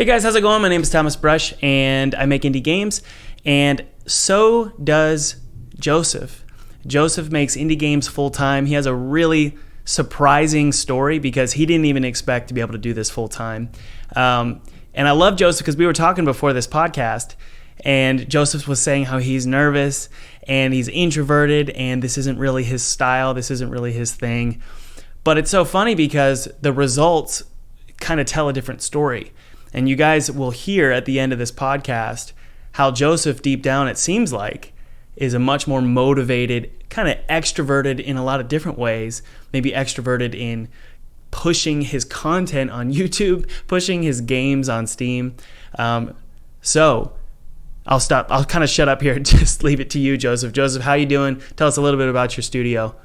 Hey guys, how's it going? My name is Thomas Brush and I make indie games, and so does Joseph. Joseph makes indie games full time. He has a really surprising story because he didn't even expect to be able to do this full time. And I love Joseph because we were talking before this podcast, and Joseph was saying how he's nervous and he's introverted and this isn't really his style, this isn't really his thing. But it's so funny because the results kind of tell a different story. And you guys will hear at the end of this podcast how Joseph, deep down, it seems like, is a much more motivated, kind of extroverted in a lot of different ways, maybe extroverted in pushing his content on YouTube, pushing his games on Steam. So I'll stop. I'll kind of shut up here and just leave it to you, Joseph. Joseph, how you doing? Tell us a little bit about your studio.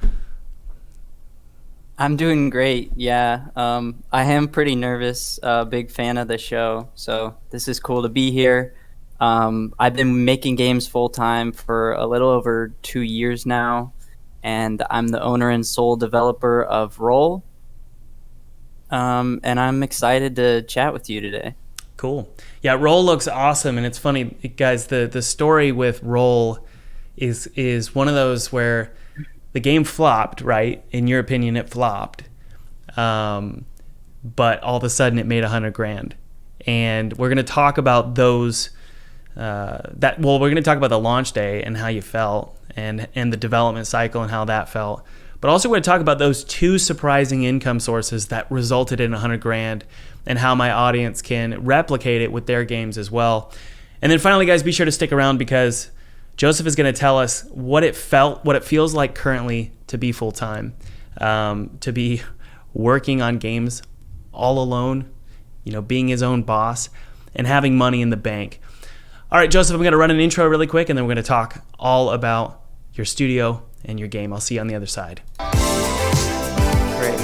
I'm doing great. Yeah. I am pretty nervous. Big fan of the show. So this is cool to be here. I've been making games full time for a little over 2 years now, and I'm the owner and sole developer of Roll. And I'm excited to chat with you today. Cool. Yeah, Roll looks awesome, and it's funny, guys. The story with Roll is one of those where the game flopped, right? In your opinion, it flopped. But all of a sudden it made $100,000. And we're going to talk about those, we're going to talk about the launch day and how you felt and the development cycle and how that felt. But also we're going to talk about those two surprising income sources that resulted in $100,000 and how my audience can replicate it with their games as well. And then finally, guys, be sure to stick around because Joseph is going to tell us what it feels like currently to be full-time, to be working on games all alone, being his own boss and having money in the bank. All right, Joseph, I'm going to run an intro really quick, and then we're going to talk all about your studio and your game. I'll see you on the other side. Great.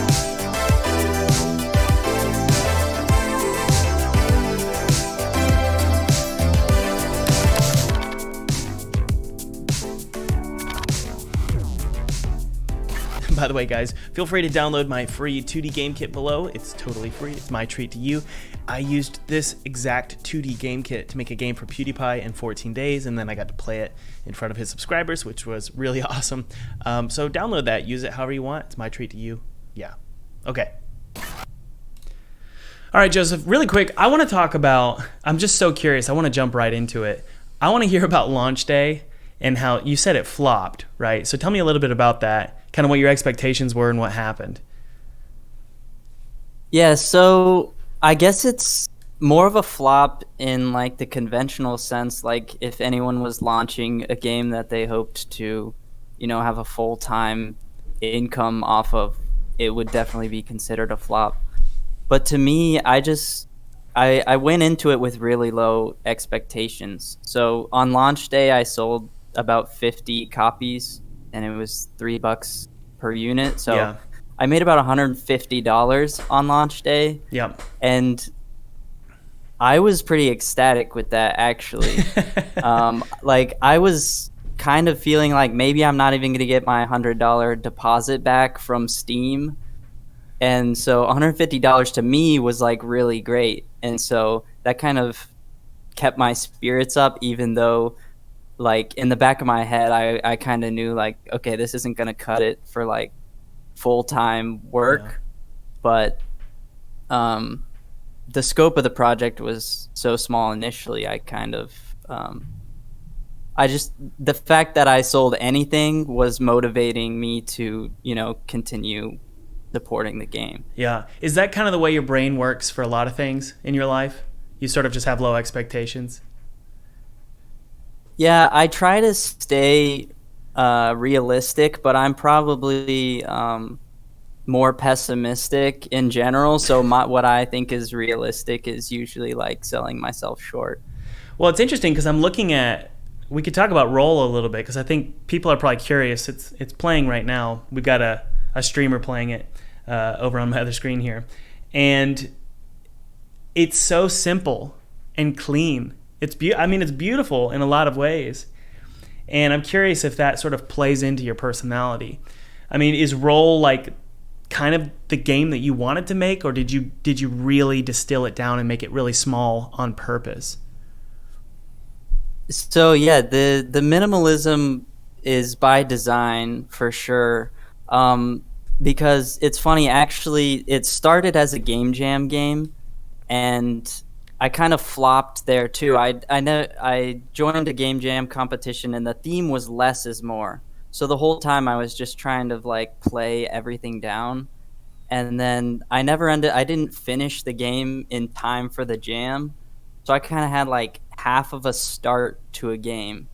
By the way, guys, feel free to download my free 2D game kit below. It's totally free. It's my treat to you. I used this exact 2D game kit to make a game for PewDiePie in 14 days, and then I got to play it in front of his subscribers, which was really awesome. So download that. Use it however you want. It's my treat to you. Yeah. Okay. All right, Joseph, really quick, I want to talk about, I'm just so curious. I want to jump right into it. I want to hear about launch day and how you said it flopped, right? So tell me a little bit about that. Kind of what your expectations were and what happened. Yeah, so I guess it's more of a flop in like the conventional sense. Like if anyone was launching a game that they hoped to, have a full-time income off of, it would definitely be considered a flop. But to me, I went into it with really low expectations. So on launch day, I sold about 50 copies, and it was $3 per unit. So yeah. I made about $150 on launch day. Yeah. And I was pretty ecstatic with that, actually. I was kind of feeling like maybe I'm not even going to get my $100 deposit back from Steam. And so $150 to me was like really great. And so that kind of kept my spirits up, even though like in the back of my head, I kind of knew like, okay, this isn't going to cut it for like full-time work. Yeah. But the scope of the project was so small initially. I kind of, the fact that I sold anything was motivating me to, continue supporting the game. Yeah. Is that kind of the way your brain works for a lot of things in your life? You sort of just have low expectations? Yeah, I try to stay realistic, but I'm probably more pessimistic in general. So what I think is realistic is usually like selling myself short. Well, it's interesting because I'm looking at, we could talk about Roll a little bit because I think people are probably curious. It's playing right now. We've got a streamer playing it over on my other screen here. And it's so simple and clean. It's beautiful in a lot of ways. And I'm curious if that sort of plays into your personality. I mean, is Roll like kind of the game that you wanted to make, or did you really distill it down and make it really small on purpose? So yeah, the minimalism is by design for sure. Because it's funny, actually, it started as a game jam game, and I kind of flopped there too. I joined a game jam competition, and the theme was less is more. So the whole time I was just trying to like play everything down, and then I didn't finish the game in time for the jam, so I kind of had like half of a start to a game.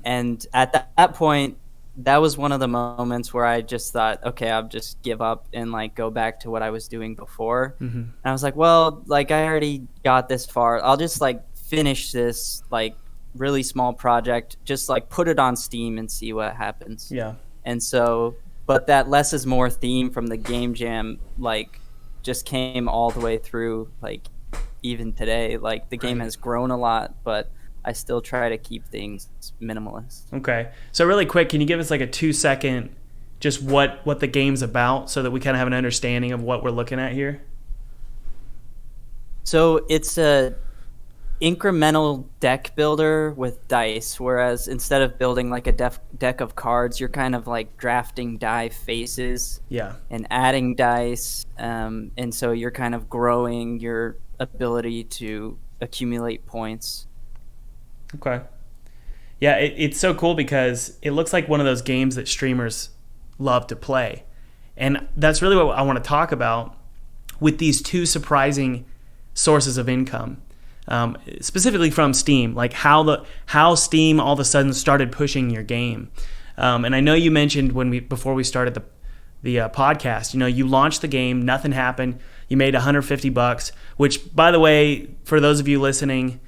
And at that point, that was one of the moments where I just thought, okay, I'll just give up and like go back to what I was doing before. And I was like, well, like I already got this far. I'll just like finish this like really small project, just like put it on Steam and see what happens. Yeah. And so, but that less is more theme from the game jam, like just came all the way through, like even today. Like the game has grown a lot, but I still try to keep things minimalist. Okay. So really quick, can you give us like a 2-second just what the game's about so that we kind of have an understanding of what we're looking at here? So it's a incremental deck builder with dice, whereas instead of building like a deck of cards, you're kind of like drafting die faces and adding dice. And so you're kind of growing your ability to accumulate points. Okay. Yeah, it's so cool because it looks like one of those games that streamers love to play. And that's really what I want to talk about with these two surprising sources of income, specifically from Steam, like how Steam all of a sudden started pushing your game. And I know you mentioned before we started the podcast, you launched the game, nothing happened, you made $150, which, by the way, for those of you listening,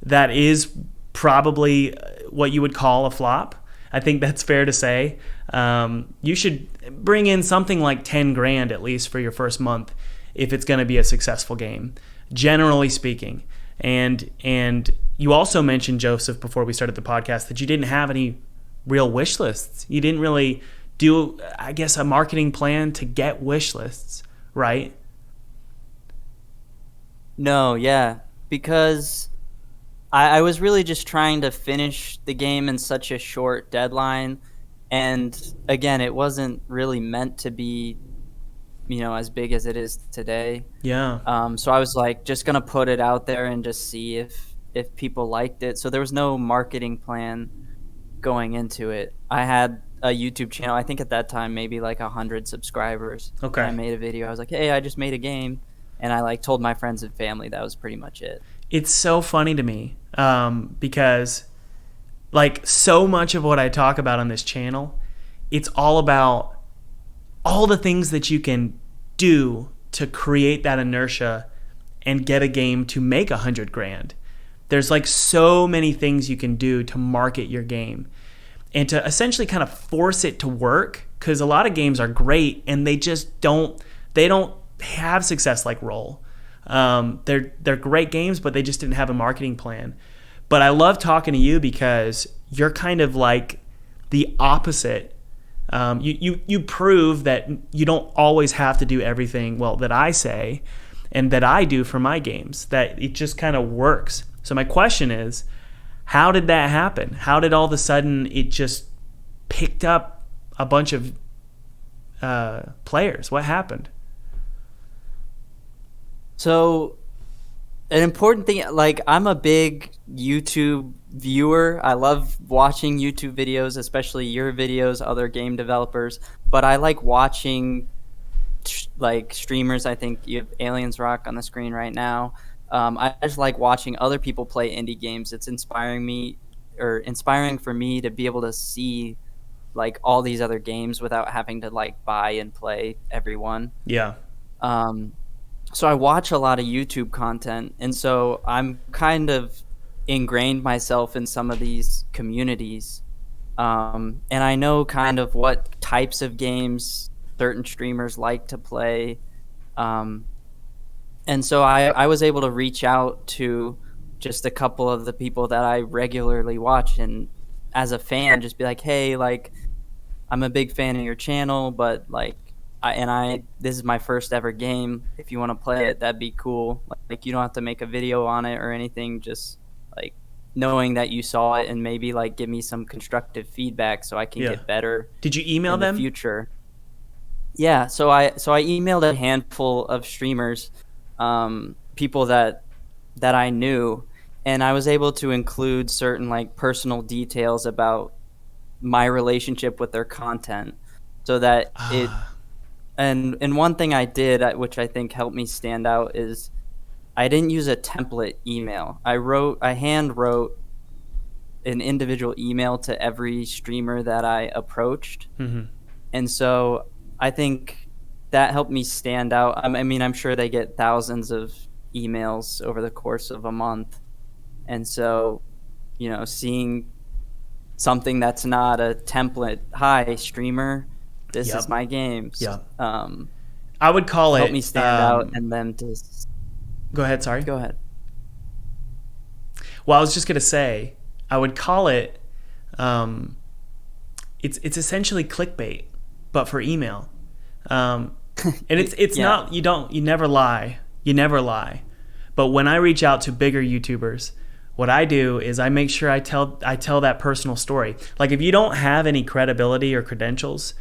that is probably what you would call a flop. I think that's fair to say. You should bring in something like 10 grand at least for your first month if it's going to be a successful game, generally speaking. And you also mentioned, Joseph, before we started the podcast, that you didn't have any real wish lists. You didn't really do, I guess, a marketing plan to get wish lists, right? No, yeah, because I was really just trying to finish the game in such a short deadline. And again, it wasn't really meant to be, as big as it is today. Yeah. So I was like, just going to put it out there and just see if people liked it. So there was no marketing plan going into it. I had a YouTube channel. I think at that time, maybe like 100 subscribers. Okay. I made a video. I was like, hey, I just made a game. And I like told my friends and family. That was pretty much it. It's so funny to me because like so much of what I talk about on this channel, it's all about all the things that you can do to create that inertia and get a game to make 100 grand. There's like so many things you can do to market your game and to essentially kind of force it to work, because a lot of games are great and they just don't have success like Roll. They're great games, but they just didn't have a marketing plan. But I love talking to you because you're kind of like the opposite. You prove that you don't always have to do everything that I say and that I do for my games, that it just kind of works. So my question is, how did that happen? How did all of a sudden it just picked up a bunch of players? What happened? So an important thing, like I'm a big YouTube viewer. I love watching YouTube videos, especially your videos, other game developers. But I like watching like streamers. I think you have Aliens Rock on the screen right now. I just like watching other people play indie games. It's inspiring for me to be able to see like all these other games without having to like buy and play every one. Yeah. So I watch a lot of YouTube content, and so I'm kind of ingrained myself in some of these communities. And I know kind of what types of games certain streamers like to play. And so I was able to reach out to just a couple of the people that I regularly watch, and as a fan, just be like, hey, like, I'm a big fan of your channel, but like, this is my first ever game. If you want to play it, that'd be cool. Like, you don't have to make a video on it or anything. Just like knowing that you saw it and maybe like give me some constructive feedback so I can get better. Did you email them? In the future. Yeah, so I emailed a handful of streamers, people that I knew, and I was able to include certain like personal details about my relationship with their content, so that it. And one thing I did, which I think helped me stand out, is I didn't use a template email. I hand wrote an individual email to every streamer that I approached, and so I think that helped me stand out. I mean, I'm sure they get thousands of emails over the course of a month, and so, you know, seeing something that's not a template, hi streamer, this is my game. I would call it help me stand out, and then just go ahead. Sorry. Go ahead. Well, I was just gonna say I would call it. It's essentially clickbait, but for email. And it's not, you never lie. But when I reach out to bigger YouTubers, what I do is I make sure I tell that personal story. Like, if you don't have any credibility or credentials,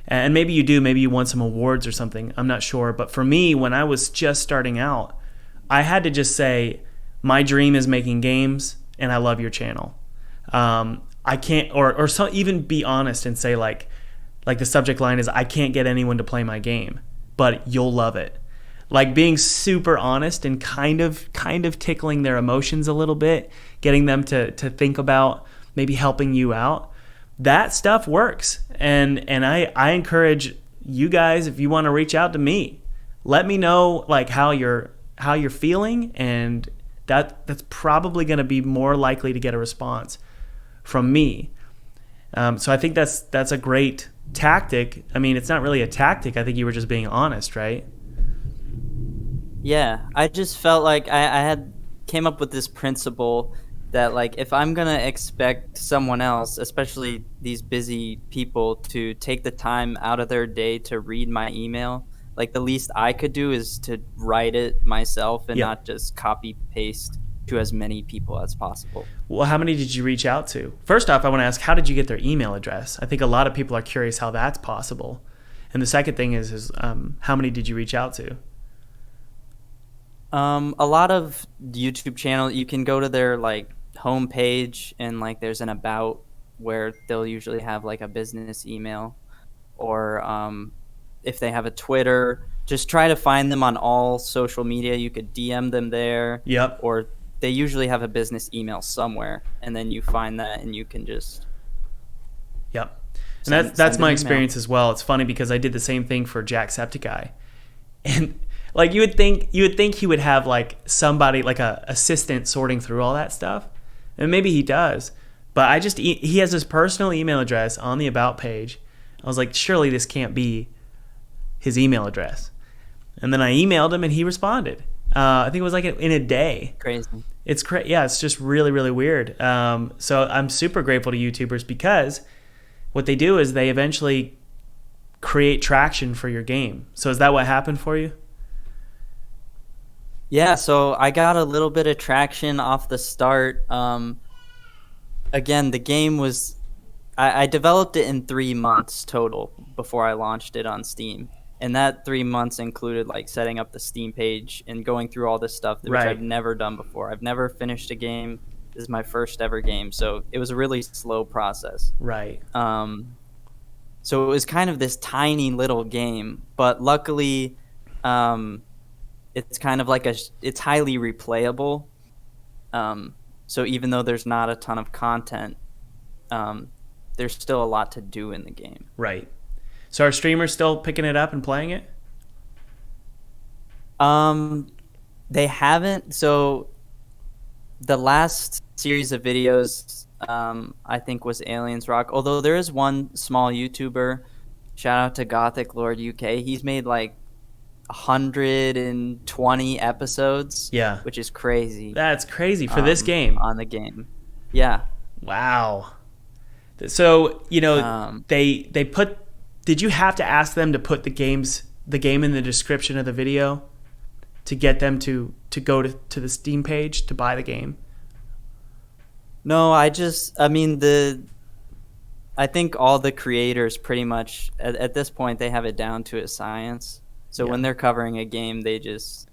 and maybe you do, maybe you won some awards or something, I'm not sure. But for me, when I was just starting out, I had to just say, my dream is making games and I love your channel. I can't, or so, even be honest and say like the subject line is, I can't get anyone to play my game, but you'll love it. Like, being super honest and kind of tickling their emotions a little bit, getting them to think about maybe helping you out. That stuff works. And I encourage you guys, if you want to reach out to me, let me know like how you're feeling, and that's probably going to be more likely to get a response from me. So I think that's a great tactic. I mean, it's not really a tactic. I think you were just being honest, right? Yeah, I just felt like I came up with this principle that, like, if I'm gonna expect someone else, especially these busy people, to take the time out of their day to read my email, like, the least I could do is to write it myself and not just copy paste to as many people as possible. Well, how many did you reach out to? First off, I want to ask, how did you get their email address? I think a lot of people are curious how that's possible. And the second thing is how many did you reach out to? A lot of YouTube channels, you can go to their like homepage, and like there's an about where they'll usually have like a business email, or if they have a Twitter, just try to find them on all social media. You could DM them there. Yep. Or they usually have a business email somewhere, and then you find that and you can just. Yep. And that's my experience as well. It's funny because I did the same thing for Jacksepticeye, and like you would think he would have like somebody, like a assistant sorting through all that stuff, and maybe he does. But he has his personal email address on the about page. I was like, surely this can't be his email address. And then I emailed him and he responded. I think it was like in a day. Crazy. It's crazy. Yeah, it's just really, really weird. So I'm super grateful to YouTubers, because what they do is they eventually create traction for your game. So is that what happened for you? Yeah, so I got a little bit of traction off the start. Again, the game was... I developed it in 3 months total before I launched it on Steam. And that 3 months included like setting up the Steam page and going through all this stuff, which I've never done before. I've never finished a game. This is my first ever game. So it was a really slow process. Right. So it was kind of this tiny little game, but luckily... it's kind of like it's highly replayable. So even though there's not a ton of content, there's still a lot to do in the game. Right. So are streamers still picking it up and playing it? They haven't. So the last series of videos, I think, was Aliens Rock. Although there is one small YouTuber, shout out to Gothic Lord UK. He's made like 120 episodes, which is crazy. That's crazy for this game. On the game. Yeah. Wow. So, you know, they put did you have to ask them to put the game in the description of the video to get them to go to the Steam page to buy the game? No, I think all the creators pretty much at this point, they have it down to a science. So when they're covering a game, they just,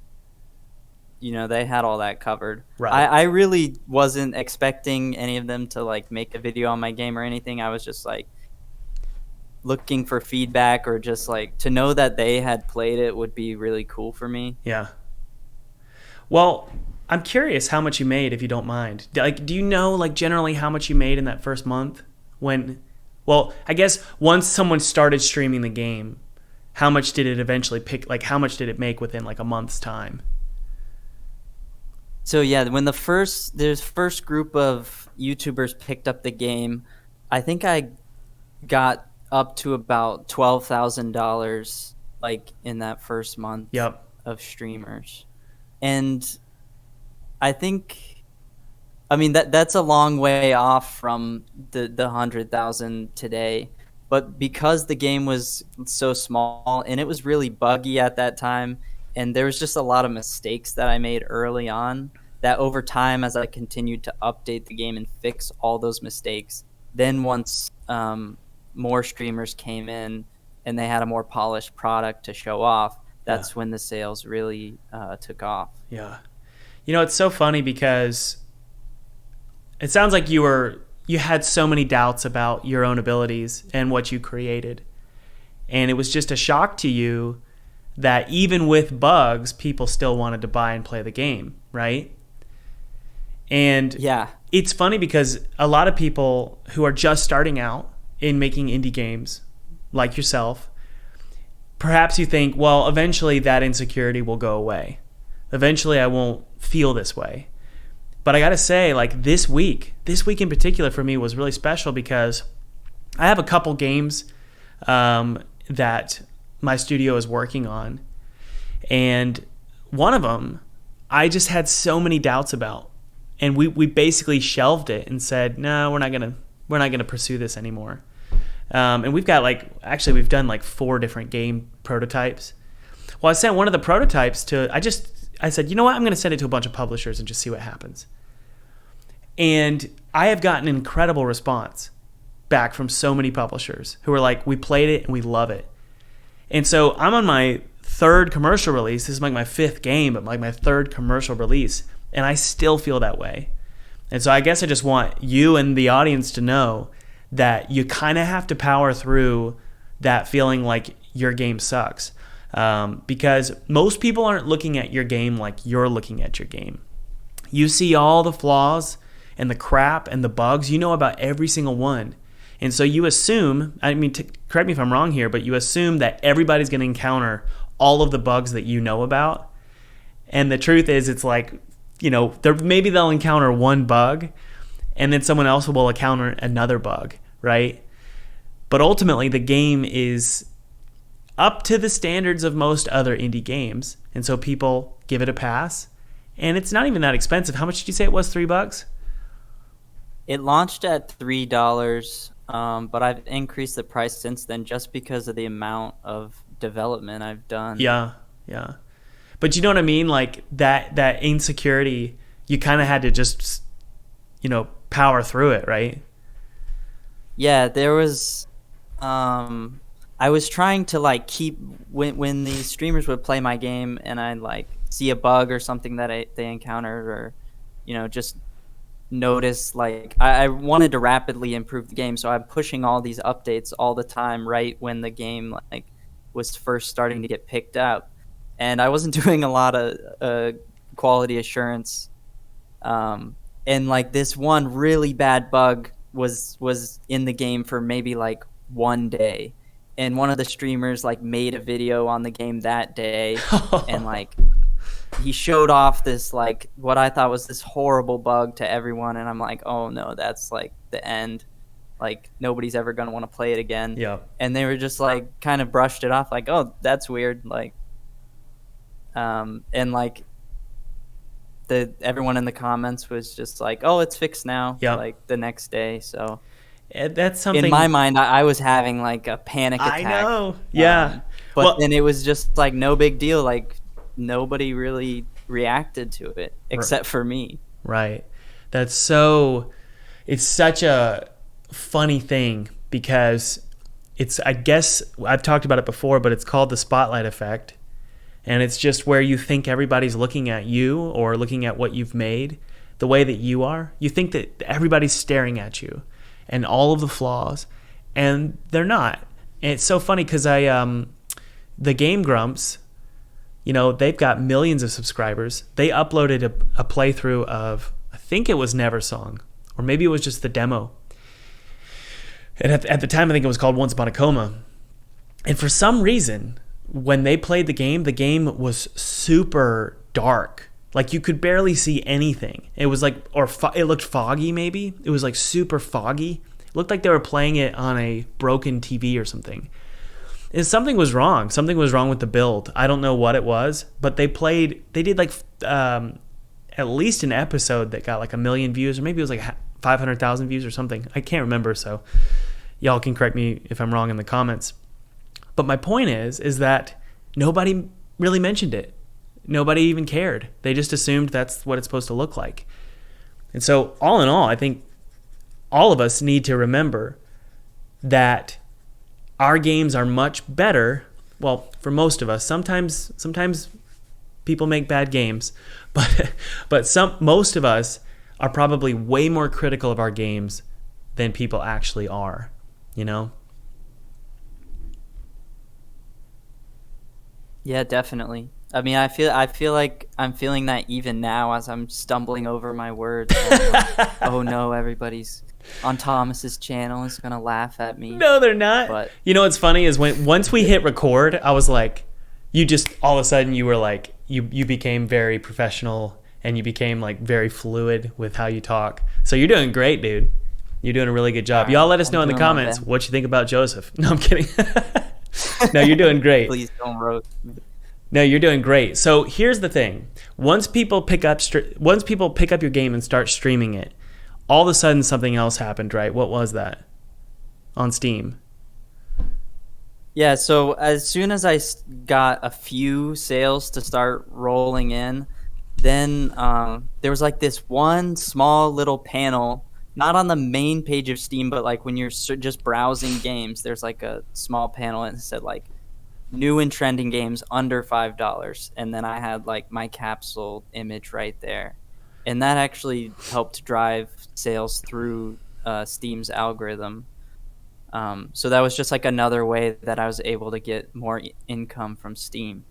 they had all that covered. Right. I really wasn't expecting any of them to like make a video on my game or anything. I was just like looking for feedback, or just like to know that they had played it would be really cool for me. Yeah. Well, I'm curious how much you made, if you don't mind. Like, do you know, like, generally how much you made in that first month? Well, I guess once someone started streaming the game, how much did it eventually how much did it make within like a month's time? So yeah, when the first group of YouTubers picked up the game, I think I got up to about $12,000 like in that first month of streamers. And I mean that's a long way off from the 100,000 today, but because the game was so small and it was really buggy at that time, and there was just a lot of mistakes that I made early on, that over time, as I continued to update the game and fix all those mistakes, then once more streamers came in and they had a more polished product to show off, that's when the sales really took off. Yeah. It's so funny because it sounds like you had so many doubts about your own abilities and what you created. And it was just a shock to you that even with bugs, people still wanted to buy and play the game, right? And it's funny because a lot of people who are just starting out in making indie games, like yourself, perhaps you think, well, eventually that insecurity will go away. Eventually I won't feel this way. But I got to say, like this week in particular for me was really special because I have a couple games that my studio is working on. And one of them, I just had so many doubts about. And we basically shelved it and said, no, we're not gonna pursue this anymore. And we've done like 4 different game prototypes. Well, I sent one of the prototypes I said, you know what? I'm going to send it to a bunch of publishers and just see what happens. And I have gotten an incredible response back from so many publishers who are like, we played it and we love it. And so I'm on my 3rd commercial release. This is like my 5th game, but like my 3rd commercial release. And I still feel that way. And so I guess I just want you and the audience to know that you kind of have to power through that feeling like your game sucks. Because most people aren't looking at your game like you're looking at your game. You see all the flaws and the crap and the bugs. You know about every single one. And so you assume, correct me if I'm wrong here, but you assume that everybody's going to encounter all of the bugs that you know about. And the truth is, it's like, maybe they'll encounter one bug and then someone else will encounter another bug, right? But ultimately, the game is up to the standards of most other indie games, and so people give it a pass. And it's not even that expensive. How much did you say it was? $3? It launched at $3, but I've increased the price since then just because of the amount of development I've done. Yeah. But you know what I mean? Like that insecurity, you kind of had to just, power through it, right? Yeah, there was. I was trying to like keep when these streamers would play my game and I'd like see a bug or something that they encountered, or just notice, like I wanted to rapidly improve the game, so I'm pushing all these updates all the time right when the game like was first starting to get picked up, and I wasn't doing a lot of quality assurance, and like this one really bad bug was in the game for maybe like one day. And one of the streamers like made a video on the game that day and like he showed off this like what I thought was this horrible bug to everyone, and I'm like, oh no, that's like the end. Like nobody's ever gonna want to play it again. Yeah. And they were just like kind of brushed it off like, oh, that's weird. Like and like everyone in the comments was just like, oh, it's fixed now. Yeah. Like the next day. So That's In something my mind, I was having like a panic I attack. know. Yeah. But Well, then it was just like no big deal. Like nobody really reacted to it except for me. right. That's so, it's such a funny thing because it's, I guess I've talked about it before, but it's called the spotlight effect. And it's just where you think everybody's looking at you or looking at what you've made the way that you are. You think that everybody's staring at you and all of the flaws, and they're not. And it's so funny because the Game Grumps, they've got millions of subscribers. They uploaded a playthrough of, I think it was Neversong, or maybe it was just the demo. And at the time, I think it was called Once Upon a Coma. And for some reason, when they played the game was super dark. Like you could barely see anything. It was like, it looked foggy maybe. It was like super foggy. It looked like they were playing it on a broken TV or something. And something was wrong. Something was wrong with the build. I don't know what it was, but they did like at least an episode that got like 1 million views, or maybe it was like 500,000 views or something. I can't remember, so y'all can correct me if I'm wrong in the comments. But my point is that nobody really mentioned it. Nobody even cared. They just assumed that's what it's supposed to look like. And so all in all, I think all of us need to remember that our games are much better. Well, for most of us, sometimes people make bad games, but most of us are probably way more critical of our games than people actually are, Yeah, definitely. I mean, I feel like I'm feeling that even now as I'm stumbling over my words. Oh no, everybody's on Thomas's channel is gonna laugh at me. No, they're not. But What's funny is once we hit record, I was like, you just all of a sudden you were like you became very professional and you became like very fluid with how you talk. So you're doing great, dude. You're doing a really good job. Y'all let us know in the comments what you think about Joseph. No, I'm kidding. No, you're doing great. Please don't roast me. No, you're doing great. So here's the thing: once people pick up your game and start streaming it, all of a sudden something else happened, right? What was that? On Steam. Yeah. So as soon as I got a few sales to start rolling in, then there was like this one small little panel, not on the main page of Steam, but like when you're just browsing games, there's like a small panel and it said like new and trending games under $5, and then I had like my capsule image right there, and that actually helped drive sales through Steam's algorithm. So that was just like another way that I was able to get more income from Steam.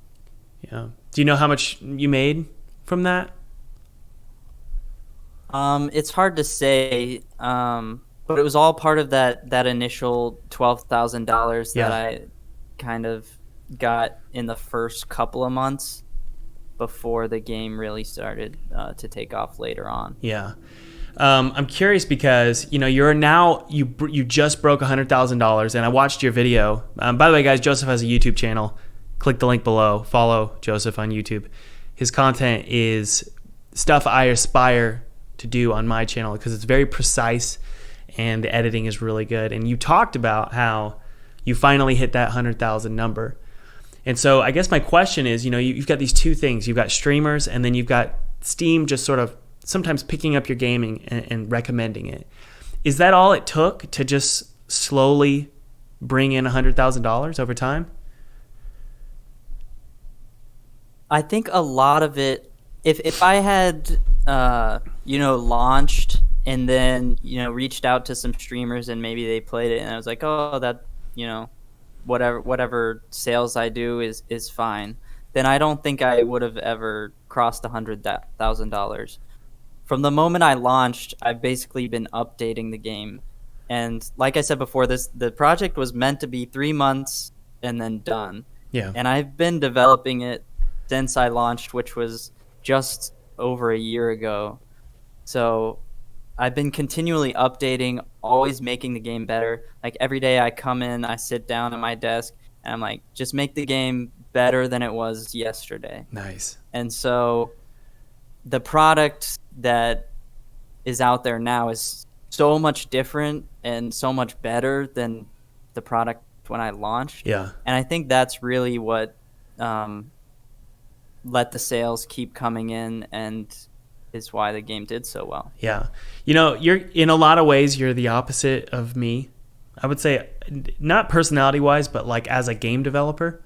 Yeah. Do you know how much you made from that? It's hard to say, but it was all part of that initial $12,000 that I kind of got in the first couple of months before the game really started to take off later on. Yeah. I'm curious because you're now you just broke $100,000, and I watched your video. By the way, guys, Joseph has a YouTube channel. Click the link below. Follow Joseph on YouTube. His content is stuff I aspire to do on my channel because it's very precise and the editing is really good. And you talked about how you finally hit that 100,000 number. And so I guess my question is, you've got these two things. You've got streamers, and then you've got Steam just sort of sometimes picking up your gaming and recommending it. Is that all it took to just slowly bring in $100,000 over time? I think a lot of it, if I had, launched and then, reached out to some streamers and maybe they played it and I was like, oh, that, whatever sales I do is fine, then I don't think I would have ever crossed $100,000. From the moment I launched, I've basically been updating the game. And like I said before, the project was meant to be 3 months and then done. Yeah. And I've been developing it since I launched, which was just over a year ago. So I've been continually updating, always making the game better. Like every day I come in, I sit down at my desk, and I'm like, just make the game better than it was yesterday. Nice. And so the product that is out there now is so much different and so much better than the product when I launched. Yeah. And I think that's really what let the sales keep coming in and is why the game did so well. Yeah. You're in a lot of ways, you're the opposite of me. I would say not personality wise, but like as a game developer,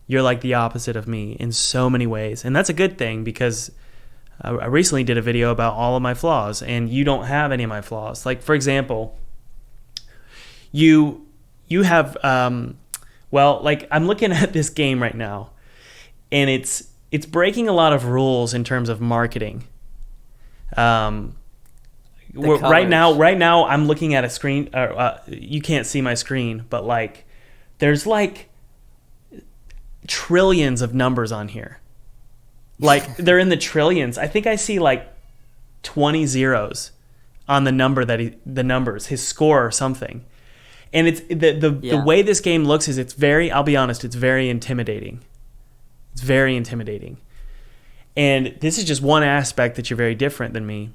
you're like the opposite of me in so many ways. And that's a good thing because I recently did a video about all of my flaws and you don't have any of my flaws. Like, for example, you have, like I'm looking at this game right now and it's breaking a lot of rules in terms of marketing. Right now I'm looking at a screen. You can't see my screen, but like, there's like trillions of numbers on here. Like they're in the trillions. I think I see like 20 zeros on the number his score or something. And it's the way this game looks is I'll be honest, it's very intimidating. It's very intimidating. And this is just one aspect that you're very different than me.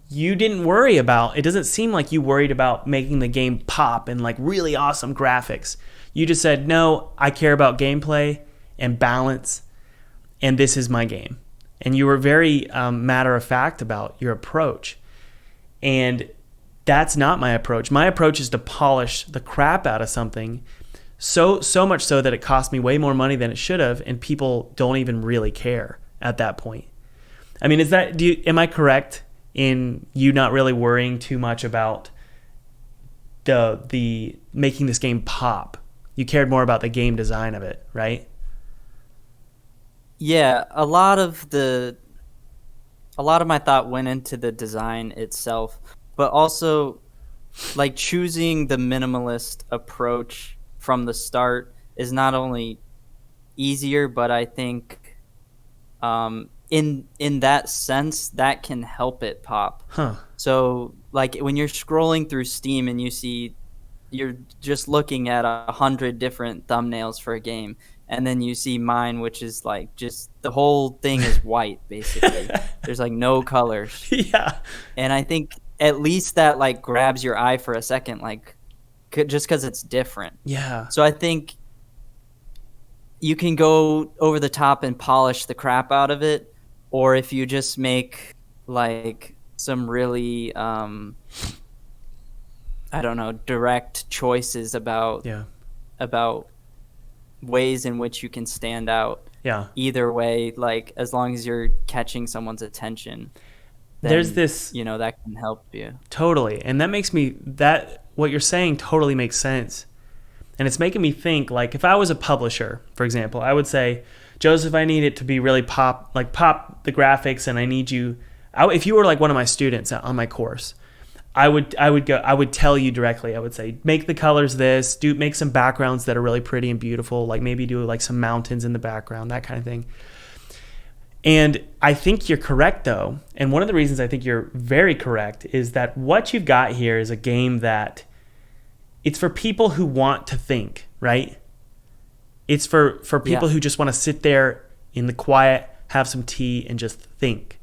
You didn't worry about, it doesn't seem like you worried about making the game pop and like really awesome graphics. You just said, no, I care about gameplay and balance, and this is my game. And you were very matter of fact about your approach. And that's not my approach. My approach is to polish the crap out of something so much so that it cost me way more money than it should have, and people don't even really care at that point. I mean, am I correct in you not really worrying too much about the making this game pop? You cared more about the game design of it, right? Yeah, a lot of my thought went into the design itself, but also like choosing the minimalist approach from the start is not only easier, but I think in that sense that can help it pop. Huh. So like when you're scrolling through Steam and you're just looking at 100 different thumbnails for a game, and then you see mine, which is like just the whole thing is white basically. There's like no colors. Yeah. And I think at least that like grabs your eye for a second, like just because it's different. Yeah. So I think you can go over the top and polish the crap out of it, or if you just make like some really direct choices about ways in which you can stand out. Yeah. Either way, like as long as you're catching someone's attention, then, there's this, that can help you. Totally. And what you're saying totally makes sense. And it's making me think, like, if I was a publisher, for example, I would say, Joseph, I need it to be really pop the graphics, and I need you. If you were like one of my students on my course, I would tell you directly. I would say, make the colors make some backgrounds that are really pretty and beautiful, like maybe do like some mountains in the background, that kind of thing. And I think you're correct, though. And one of the reasons I think you're very correct is that what you've got here is a game that it's for people who want to think, right? It's for people who just want to sit there in the quiet, have some tea, and just think.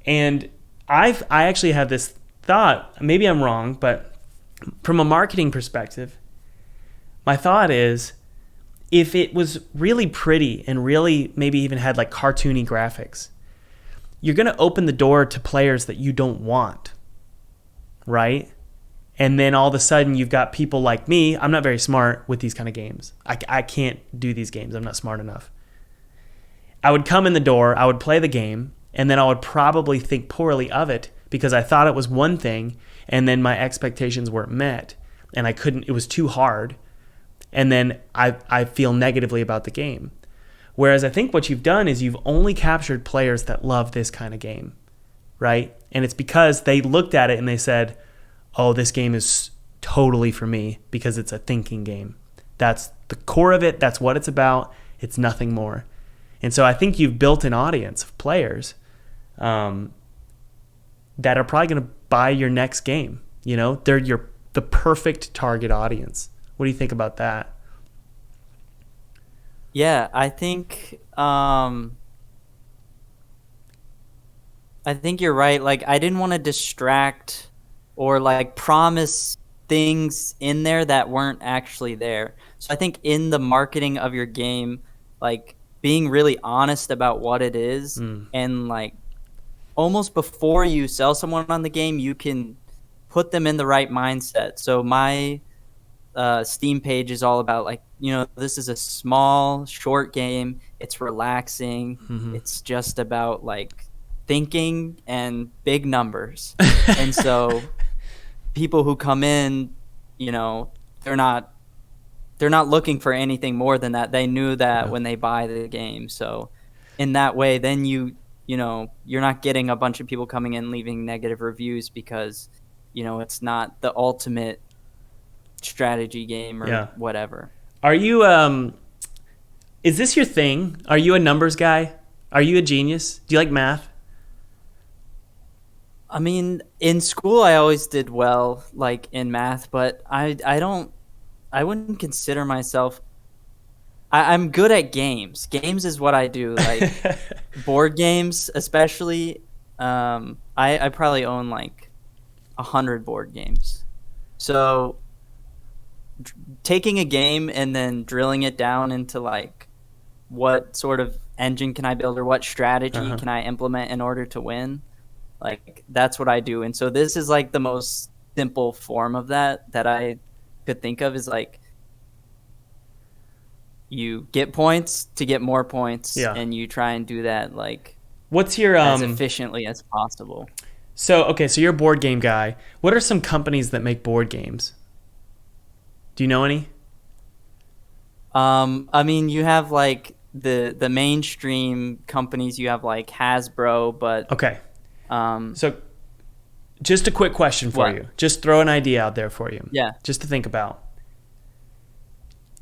And I actually have this thought, maybe I'm wrong, but from a marketing perspective, my thought is, if it was really pretty and really maybe even had like cartoony graphics, you're going to open the door to players that you don't want, right? And then all of a sudden you've got people like me. I'm not very smart with these kind of games. I can't do these games. I'm not smart enough. I would come in the door, I would play the game, and then I would probably think poorly of it because I thought it was one thing, and then my expectations weren't met, and it was too hard. And then I feel negatively about the game. Whereas I think what you've done is you've only captured players that love this kind of game, right? And it's because they looked at it and they said, oh, this game is totally for me because it's a thinking game. That's the core of it. That's what it's about. It's nothing more. And so I think you've built an audience of players that are probably going to buy your next game. They're the perfect target audience. What do you think about that? Yeah, I think you're right. Like, I didn't want to distract or like promise things in there that weren't actually there. So I think in the marketing of your game, like being really honest about what it is, and like almost before you sell someone on the game, you can put them in the right mindset. So my Steam page is all about like, this is a small, short game. It's relaxing. It's just about like thinking and big numbers. And so people who come in, they're not looking for anything more than that. They knew that when they buy the game. So in that way, then you're not getting a bunch of people coming in leaving negative reviews because, it's not the ultimate strategy game or whatever. Are you is this your thing? Are you a numbers guy? Are you a genius? Do you like math? I mean, in school I always did well, like in math, but I wouldn't consider myself. I'm good at games. Games is what I do, like board games especially. I probably own like 100 board games. So taking a game and then drilling it down into like what sort of engine can I build or what strategy can I implement in order to win, like that's what I do. And so this is like the most simple form of that I could think of, is like you get points to get more points, and you try and do that like what's your as efficiently as possible. So you're a board game guy. What are some companies that make board games? Do you know any? I mean, you have like the mainstream companies. You have like Hasbro, but okay. So just a quick question for you. Just throw an idea out there for you. Yeah. Just to think about.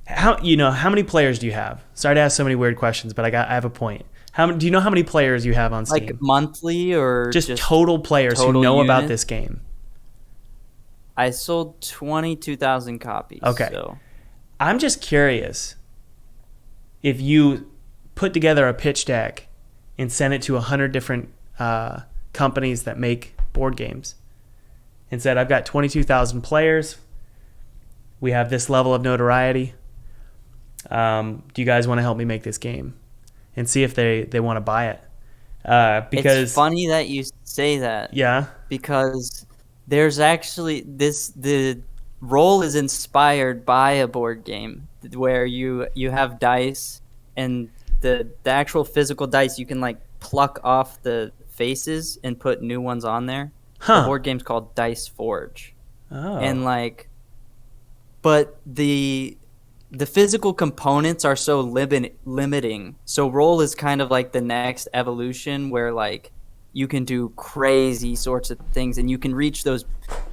How many players do you have? Sorry to ask so many weird questions, but I have a point. Do you know how many players you have on Steam? Like monthly or just total players who know about this game? I sold 22,000 copies. Okay. So. I'm just curious if you put together a pitch deck and sent it to 100 different companies that make board games and said, I've got 22,000 players. We have this level of notoriety. Do you guys want to help me make this game? And see if they want to buy it. Because it's funny that you say that. Yeah. Because there's actually the role is inspired by a board game where you have dice, and the actual physical dice you can like pluck off the faces and put new ones on there. The board game's called Dice Forge. Oh. And like, but the physical components are so limiting. So roll is kind of like the next evolution where like you can do crazy sorts of things and you can reach those,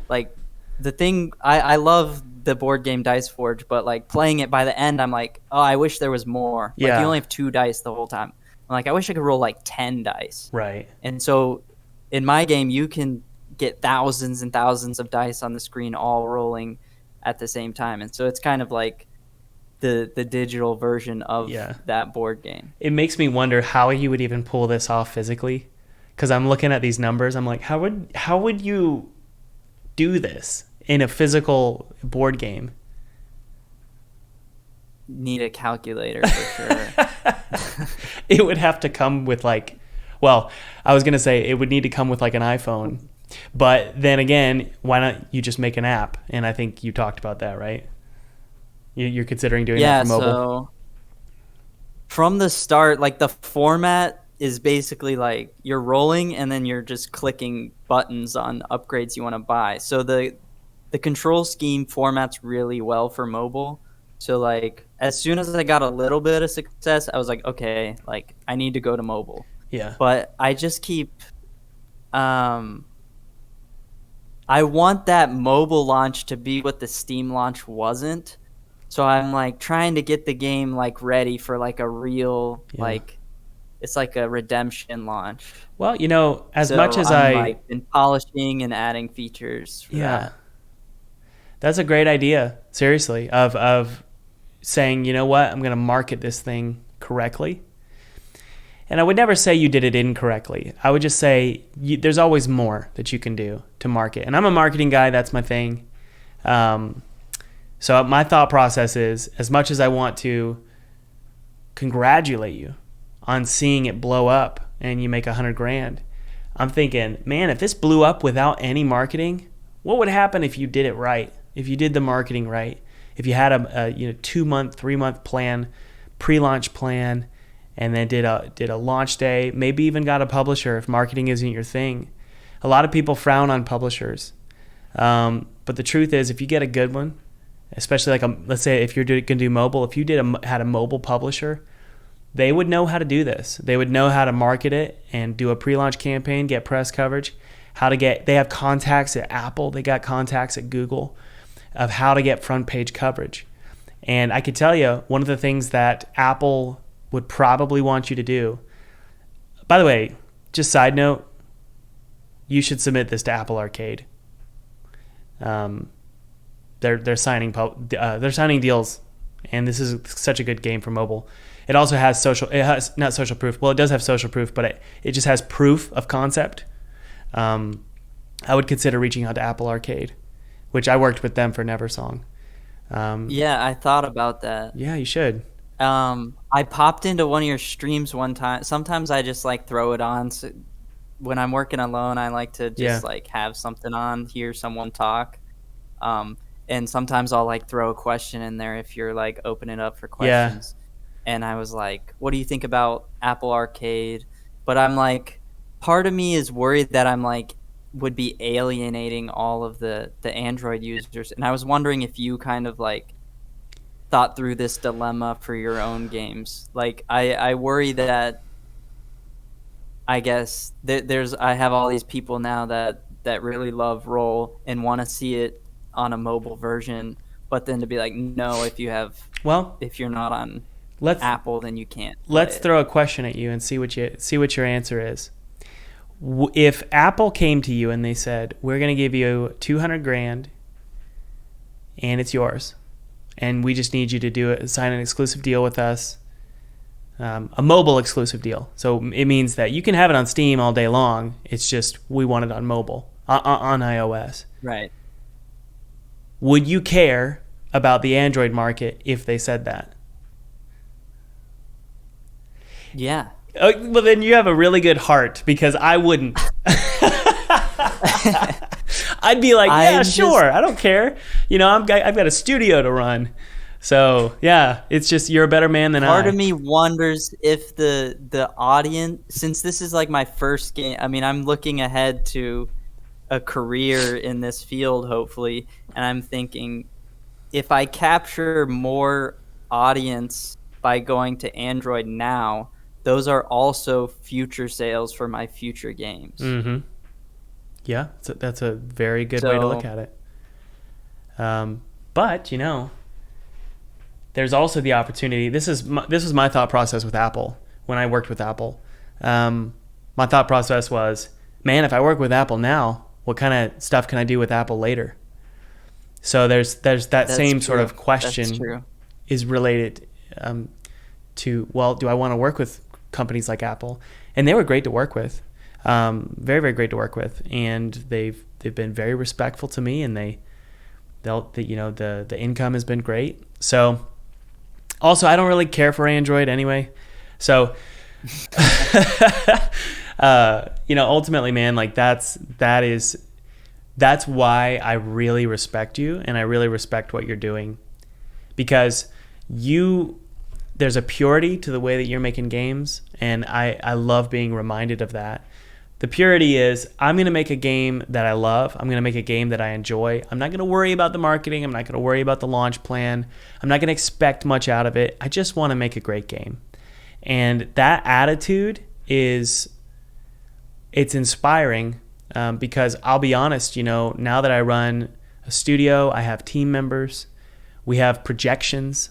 like the thing I love the board game Dice Forge, but like playing it by the end I'm like, oh, I wish there was more. Yeah. Like you only have 2 dice the whole time. I'm like, I wish I could roll like 10 dice. Right. And so in my game you can get thousands and thousands of dice on the screen all rolling at the same time. And so it's kind of like the digital version of that board game. It makes me wonder how you would even pull this off physically, because I'm looking at these numbers. I'm like, how would you do this in a physical board game? Need a calculator for sure. It would have to come with like, well, I was going to say it would need to come with like an iPhone. But then again, why not you just make an app? And I think you talked about that, right? You're considering doing that for mobile? So from the start, like the format is basically like you're rolling and then you're just clicking buttons on upgrades you want to buy. So the control scheme formats really well for mobile. So like as soon as I got a little bit of success, I was like, okay, like I need to go to mobile. Yeah. But I just keep I want that mobile launch to be what the Steam launch wasn't. So I'm like trying to get the game like ready for like a real like it's like a redemption launch. Well, as much as I'm like been polishing and adding features for that. That's a great idea, seriously, of saying, you know what, I'm going to market this thing correctly. And I would never say you did it incorrectly. I would just say there's always more that you can do to market. And I'm a marketing guy. That's my thing. So my thought process is, as much as I want to congratulate you on seeing it blow up and you make $100,000, I'm thinking, man, if this blew up without any marketing, what would happen if you did it right? If you did the marketing right? If you had a 2-month, 3-month plan, pre-launch plan, and then did a launch day, maybe even got a publisher if marketing isn't your thing. A lot of people frown on publishers. But the truth is, if you get a good one, especially let's say if you're going to do mobile, if you had a mobile publisher, they would know how to do this. They would know how to market it and do a pre-launch campaign, get press coverage, they have contacts at Apple, they got contacts at Google of how to get front page coverage. And I could tell you, one of the things that Apple would probably want you to do, by the way, just side note, you should submit this to Apple Arcade. They're signing deals, and this is such a good game for mobile. It also has not social proof. Well, it does have social proof, but it just has proof of concept. I would consider reaching out to Apple Arcade, which I worked with them for Neversong. Yeah, I thought about that. Yeah, you should. I popped into one of your streams one time. Sometimes I just like throw it on. So when I'm working alone, I like to just like have something on, hear someone talk. And sometimes I'll like throw a question in there if you're like opening up for questions. And I was like, what do you think about Apple Arcade? But I'm like, part of me is worried that I'm like, would be alienating all of the Android users. And I was wondering if you kind of like thought through this dilemma for your own games. Like I worry that, I guess I have all these people now that really love Roll and want to see it on a mobile version, but then to be like, no, if you're not on Apple, then you can't. Let's throw a question at you and see what your answer is. If Apple came to you and they said, we're going to give you $200,000 and it's yours, and we just need you to sign an exclusive deal with us, a mobile exclusive deal. So it means that you can have it on Steam all day long. It's just we want it on mobile, on iOS. Right. Would you care about the Android market if they said that? Yeah. Well, then you have a really good heart, because I wouldn't. I'd be like, sure, I don't care. I've got a studio to run. So, yeah, it's just you're a better man than Part of me wonders if the audience, since this is like my first game, I mean, I'm looking ahead to a career in this field, hopefully, and I'm thinking, if I capture more audience by going to Android now, those are also future sales for my future games. Mm-hmm. Yeah, that's a very good way to look at it. But there's also the opportunity. This was my thought process with Apple when I worked with Apple. My thought process was, man, if I work with Apple now, what kind of stuff can I do with Apple later? So there's that same sort of question is related to, well, do I want to work with companies like Apple? And they were great to work with, very, very great to work with, and they've been very respectful to me, and the income has been great. So also, I don't really care for Android anyway. So ultimately, man, like that's why I really respect you, and I really respect what you're doing, because there's a purity to the way that you're making games, and I love being reminded of that. The purity is, I'm going to make a game that I love. I'm going to make a game that I enjoy. I'm not going to worry about the marketing. I'm not going to worry about the launch plan. I'm not going to expect much out of it. I just want to make a great game. And that attitude it's inspiring, because I'll be honest, now that I run a studio, I have team members, we have projections,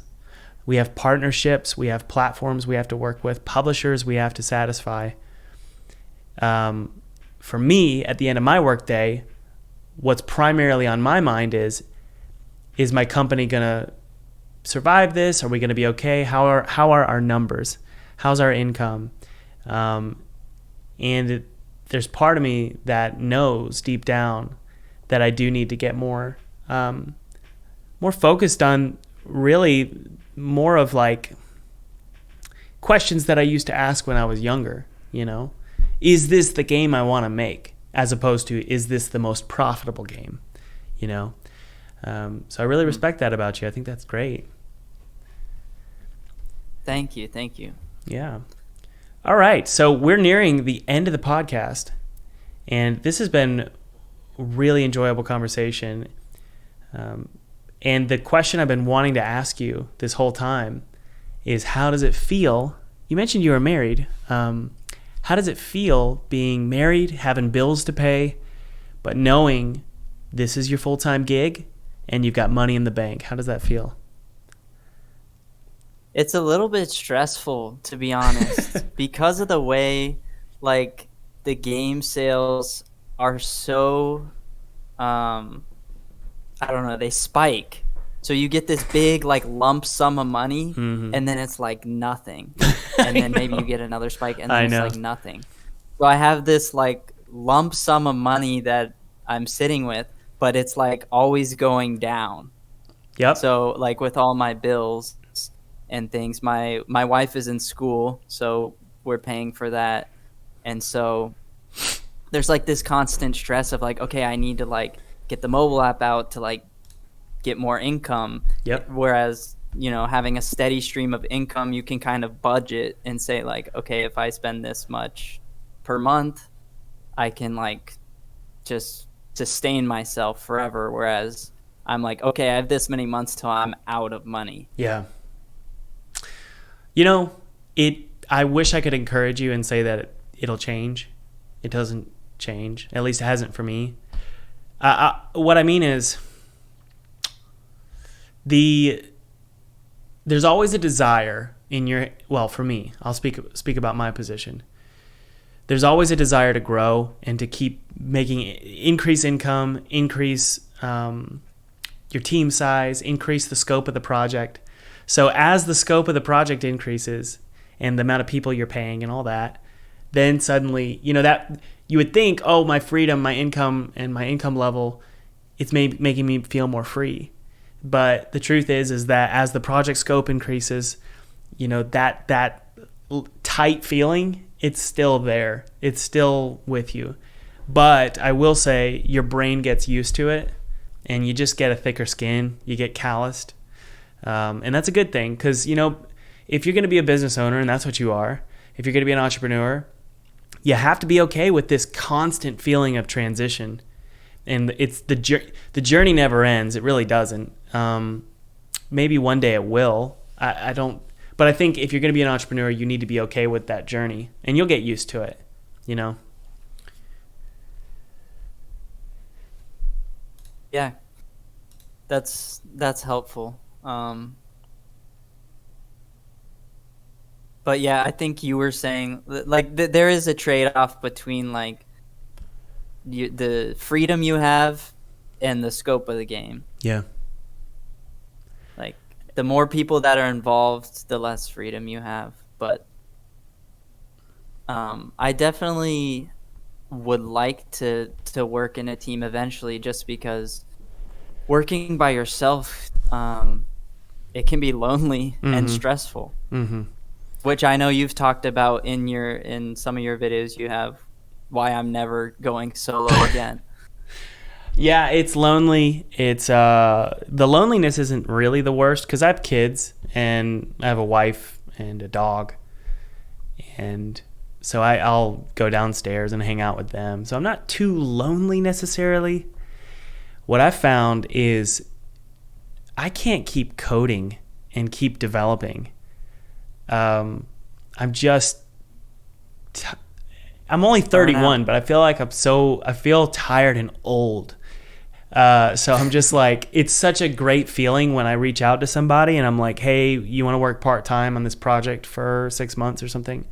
we have partnerships, we have platforms we have to work with, publishers we have to satisfy. For me, at the end of my workday, what's primarily on my mind is my company gonna survive this? Are we gonna be okay? How are our numbers? How's our income? And there's part of me that knows deep down that I do need to get more focused on really more of like questions that I used to ask when I was younger, Is this the game I want to make? As opposed to, is this the most profitable game? So I really respect that about you. I think that's great. Thank you. Yeah. All right. So we're nearing the end of the podcast, and this has been a really enjoyable conversation. And the question I've been wanting to ask you this whole time is, how does it feel? You mentioned you were married. How does it feel being married, having bills to pay, but knowing this is your full-time gig and you've got money in the bank? How does that feel? It's a little bit stressful, to be honest, because of the way like the game sales are so, I don't know, they spike. So you get this big like lump sum of money, and then it's like nothing. And then maybe you get another spike, and then it's like nothing. So I have this like lump sum of money that I'm sitting with, but it's like always going down. Yep. So like with all my bills and things, my wife is in school, so we're paying for that. And so there's like this constant stress of like, okay, I need to like get the mobile app out to like get more income. Yep. Whereas, having a steady stream of income, you can kind of budget and say like, okay, if I spend this much per month, I can like just sustain myself forever. Whereas I'm like, okay, I have this many months till I'm out of money. Yeah. I wish I could encourage you and say that it'll change. It doesn't change. At least it hasn't for me. What I mean is, there's always a desire for me, I'll speak about my position. There's always a desire to grow and to keep increase income, increase your team size, increase the scope of the project. So as the scope of the project increases and the amount of people you're paying and all that, then suddenly, that you would think, oh, my freedom, my income, and my income level, it's making me feel more free. But the truth is that as the project scope increases, that tight feeling, it's still there. It's still with you. But I will say your brain gets used to it, and you just get a thicker skin. You get calloused. And that's a good thing because, if you're going to be a business owner, and that's what you are, if you're going to be an entrepreneur, you have to be okay with this constant feeling of transition. And it's the journey never ends. It really doesn't. Maybe one day it will. But I think if you're going to be an entrepreneur, you need to be okay with that journey, and you'll get used to it, Yeah, that's helpful. But yeah, I think you were saying like there is a trade-off between like the freedom you have and the scope of the game. Yeah. Like the more people that are involved, the less freedom you have. But I definitely would like to work in a team eventually, just because working by yourself, it can be lonely and stressful. Which I know you've talked about in some of your videos. You have why I'm never going solo again. Yeah, it's lonely. It's the loneliness isn't really the worst because I have kids and I have a wife and a dog, and so I'll go downstairs and hang out with them. So I'm not too lonely necessarily. What I found is I can't keep coding and keep developing. I'm only 31, but I feel like I feel tired and old. So I'm just like, it's such a great feeling when I reach out to somebody and I'm like, hey, you want to work part-time on this project for 6 months or something?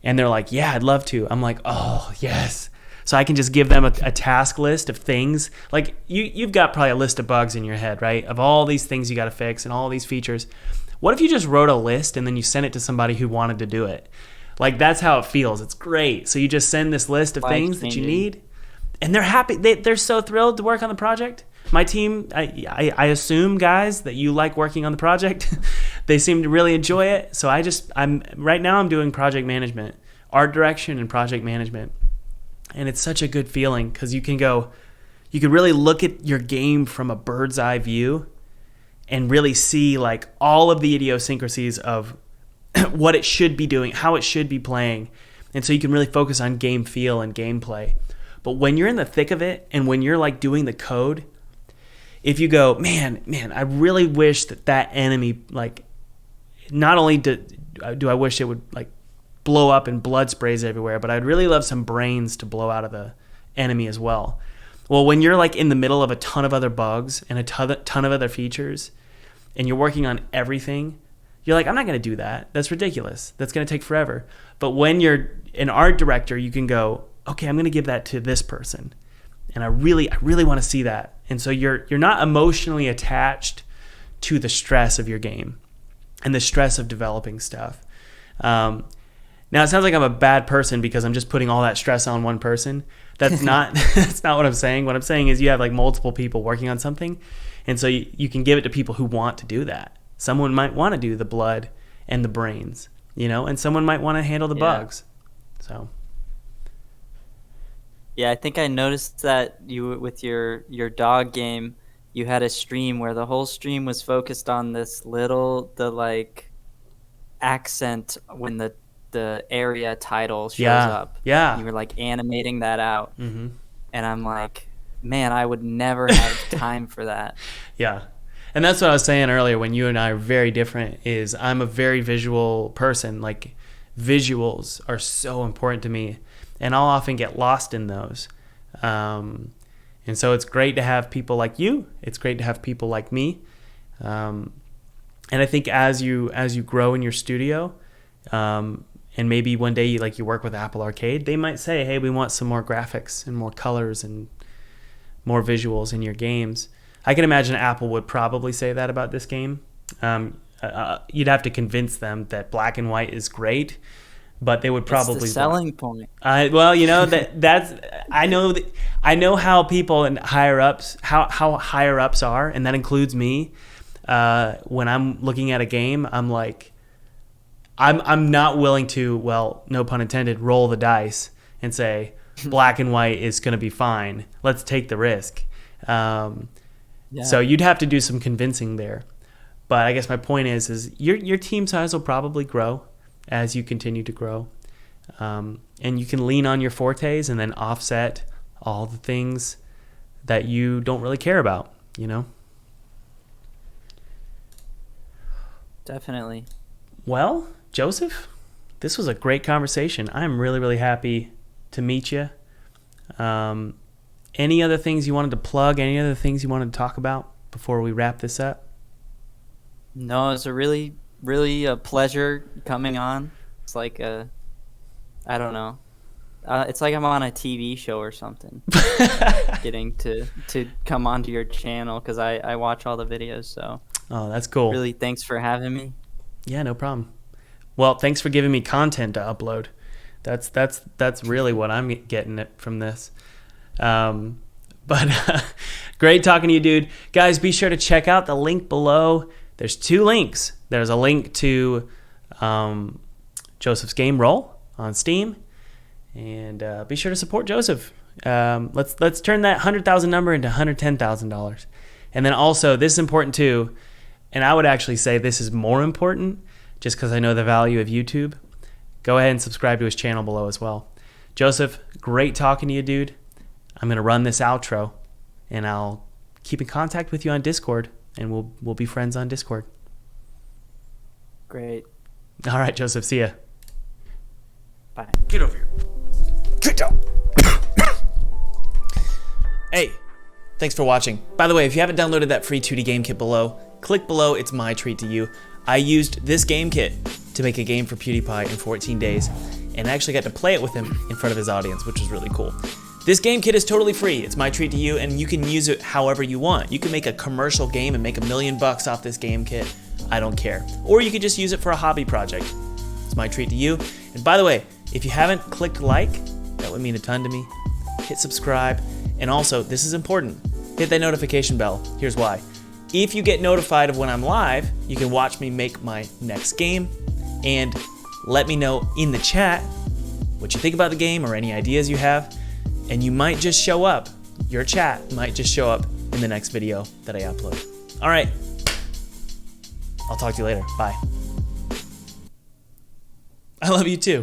And they're like, yeah, I'd love to. I'm like, oh, yes. So I can just give them a task list of things. Like you've got probably a list of bugs in your head, right? Of all these things you got to fix and all these features. What if you just wrote a list and then you sent it to somebody who wanted to do it? Like, that's how it feels. It's great. So you just send this list of things that you need, and they're happy. They're so thrilled to work on the project. My team, I assume, guys, that you like working on the project. They seem to really enjoy it. So right now I'm doing project management, art direction and project management. And it's such a good feeling because you can really look at your game from a bird's eye view and really see like all of the idiosyncrasies of what it should be doing, how it should be playing. And so you can really focus on game feel and gameplay. But when you're in the thick of it and when you're like doing the code, if you go, man, I really wish that enemy, like, not only do I wish it would like blow up and blood sprays everywhere, but I'd really love some brains to blow out of the enemy as well. Well, when you're like in the middle of a ton of other bugs and a ton of other features and you're working on everything, you're like, I'm not going to do that. That's ridiculous. That's going to take forever. But when you're an art director, you can go, okay, I'm going to give that to this person. And I really want to see that. And so you're not emotionally attached to the stress of your game and the stress of developing stuff. Now, it sounds like I'm a bad person because I'm just putting all that stress on one person. That's not what I'm saying. What I'm saying is you have like multiple people working on something. And so you can give it to people who want to do that. Someone might want to do the blood and the brains, and someone might want to handle the bugs. So. Yeah, I think I noticed that you, with your dog game, you had a stream where the whole stream was focused on the accent when the area title shows up. Yeah. You were like animating that out. Mm-hmm. And I'm like, man, I would never have time for that. Yeah. And that's what I was saying earlier when you and I are very different is I'm a very visual person. Like, visuals are so important to me. And I'll often get lost in those. And so it's great to have people like you. It's great to have people like me. And I think as you grow in your studio, and maybe one day you work with Apple Arcade, they might say, hey, we want some more graphics and more colors and more visuals in your games. I can imagine Apple would probably say that about this game. You'd have to convince them that black and white is great. But they would probably it's the selling point. Well, that's I know how people and higher ups how higher ups are, and that includes me. When I'm looking at a game, I'm like, I'm not willing to, well, no pun intended, roll the dice and say black and white is going to be fine. Let's take the risk. So you'd have to do some convincing there. But I guess my point is your team size will probably grow as you continue to grow. And you can lean on your fortes and then offset all the things that you don't really care about, Definitely. Well, Joseph, this was a great conversation. I'm really, really happy to meet you. Any other things you wanted to plug? Any other things you wanted to talk about before we wrap this up? No, it's a really a pleasure coming on. It's like I don't know. It's like I'm on a TV show or something. Getting to come onto your channel because I watch all the videos. So. Oh, that's cool. Really, thanks for having me. Yeah, no problem. Well, thanks for giving me content to upload. That's really what I'm getting it from this. But great talking to you, dude. Guys, be sure to check out the link below. There's 2 links. There's a link to Joseph's game roll on Steam, and be sure to support Joseph. Let's turn that 100,000 number into $110,000. And then also, this is important too, and I would actually say this is more important just because I know the value of YouTube. Go ahead and subscribe to his channel below as well. Joseph, great talking to you, dude. I'm gonna run this outro, and I'll keep in contact with you on Discord. And we'll be friends on Discord. Great. All right, Joseph. See ya. Bye. Get over here. Get down. Hey, thanks for watching. By the way, if you haven't downloaded that free 2D game kit below, click below. It's my treat to you. I used this game kit to make a game for PewDiePie in 14 days, and I actually got to play it with him in front of his audience, which was really cool. This game kit is totally free. It's my treat to you, and you can use it however you want. You can make a commercial game and make $1 million off this game kit. I don't care. Or you could just use it for a hobby project. It's my treat to you. And by the way, if you haven't clicked like, that would mean a ton to me. Hit subscribe. And also, this is important, hit that notification bell. Here's why. If you get notified of when I'm live, you can watch me make my next game and let me know in the chat what you think about the game or any ideas you have. And you might just show up. Your chat might just show up in the next video that I upload. All right. I'll talk to you later. Bye. I love you too.